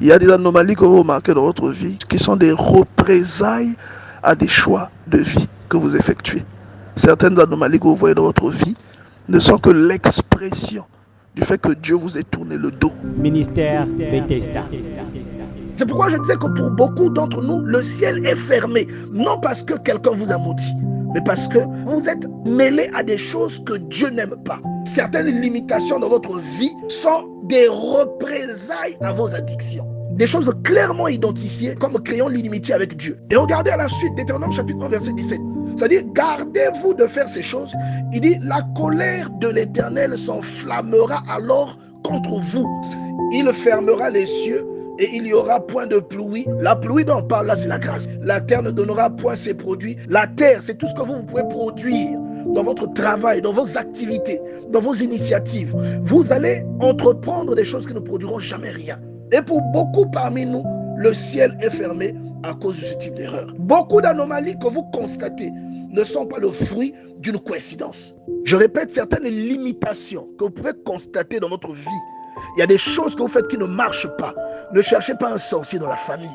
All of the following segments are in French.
Il y a des anomalies que vous remarquez dans votre vie qui sont des représailles à des choix de vie que vous effectuez. Certaines anomalies que vous voyez dans votre vie ne sont que l'expression du fait que Dieu vous ait tourné le dos. Ministère Bethesda. C'est pourquoi je disais que pour beaucoup d'entre nous, le ciel est fermé. Non parce que quelqu'un vous a maudit, mais parce que vous êtes mêlés à des choses que Dieu n'aime pas. Certaines limitations dans votre vie sont des représailles à vos addictions. Des choses clairement identifiées comme créant l'inimitié avec Dieu. Et regardez à la suite, Deutéronome chapitre 1, verset 17. C'est-à-dire, gardez-vous de faire ces choses. Il dit, la colère de l'Éternel s'enflammera alors contre vous. Il fermera les cieux et il n'y aura point de pluie. La pluie dont on parle là, c'est la grâce. La terre ne donnera point ses produits. La terre, c'est tout ce que vous pouvez produire dans votre travail, dans vos activités, dans vos initiatives. Vous allez entreprendre des choses qui ne produiront jamais rien. Et pour beaucoup parmi nous, le ciel est fermé à cause de ce type d'erreur. Beaucoup d'anomalies que vous constatez ne sont pas le fruit d'une coïncidence. Je répète, certaines limitations que vous pouvez constater dans votre vie. Il y a des choses que vous faites qui ne marchent pas. Ne cherchez pas un sorcier dans la famille.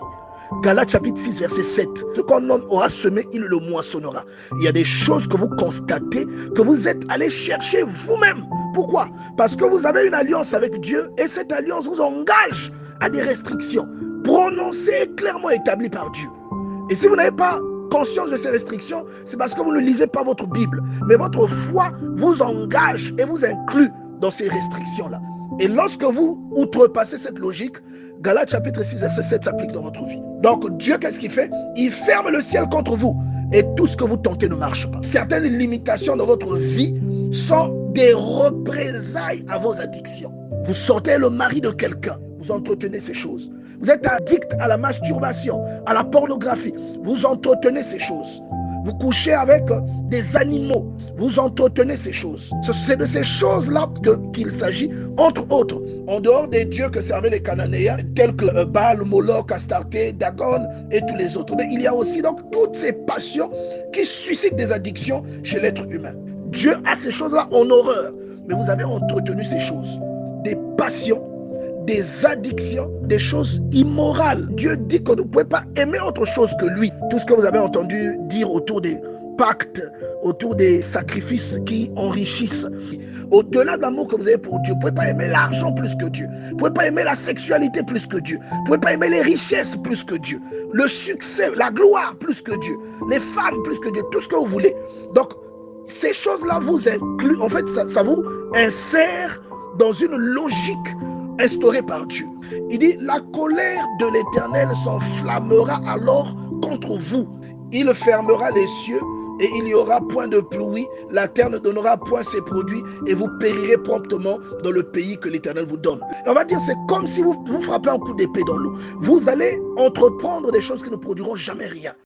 Galates chapitre 6, verset 7. Ce qu'un homme aura semé, il le moissonnera. Il y a des choses que vous constatez, que vous êtes allé chercher vous-même. Pourquoi? Parce que vous avez une alliance avec Dieu et cette alliance vous engage à des restrictions prononcées et clairement établies par Dieu. Et si vous n'avez pas conscience de ces restrictions, c'est parce que vous ne lisez pas votre Bible. Mais votre foi vous engage et vous inclut dans ces restrictions-là. Et lorsque vous outrepassez cette logique, Galates chapitre 6, verset 7 s'applique dans votre vie. Donc Dieu, qu'est-ce qu'il fait? Il ferme le ciel contre vous et tout ce que vous tentez ne marche pas. Certaines limitations dans votre vie sont des représailles à vos addictions. Vous sortez le mari de quelqu'un, vous entretenez ces choses. Vous êtes addict à la masturbation, à la pornographie, vous entretenez ces choses. Vous couchez avec des animaux, vous entretenez ces choses. C'est de ces choses-là qu'il s'agit, entre autres, en dehors des dieux que servaient les Cananéens, tels que Baal, Moloch, Astarté, Dagon et tous les autres. Mais il y a aussi donc toutes ces passions qui suscitent des addictions chez l'être humain. Dieu a ces choses-là en horreur, mais vous avez entretenu ces choses. Des passions, des addictions, des choses immorales. Dieu dit que vous ne pouvez pas aimer autre chose que lui. Tout ce que vous avez entendu dire autour des pactes, autour des sacrifices qui enrichissent. Au-delà de l'amour que vous avez pour Dieu, vous ne pouvez pas aimer l'argent plus que Dieu. Vous ne pouvez pas aimer la sexualité plus que Dieu. Vous ne pouvez pas aimer les richesses plus que Dieu. Le succès, la gloire plus que Dieu. Les femmes plus que Dieu. Tout ce que vous voulez. Donc, ces choses-là vous incluent. En fait, ça vous insère dans une logique instaurée par Dieu. Il dit, la colère de l'Éternel s'enflammera alors contre vous. Il fermera les cieux et il n'y aura point de pluie, la terre ne donnera point ses produits et vous périrez promptement dans le pays que l'Éternel vous donne. Et on va dire, c'est comme si vous frappez un coup d'épée dans l'eau. Vous allez entreprendre des choses qui ne produiront jamais rien.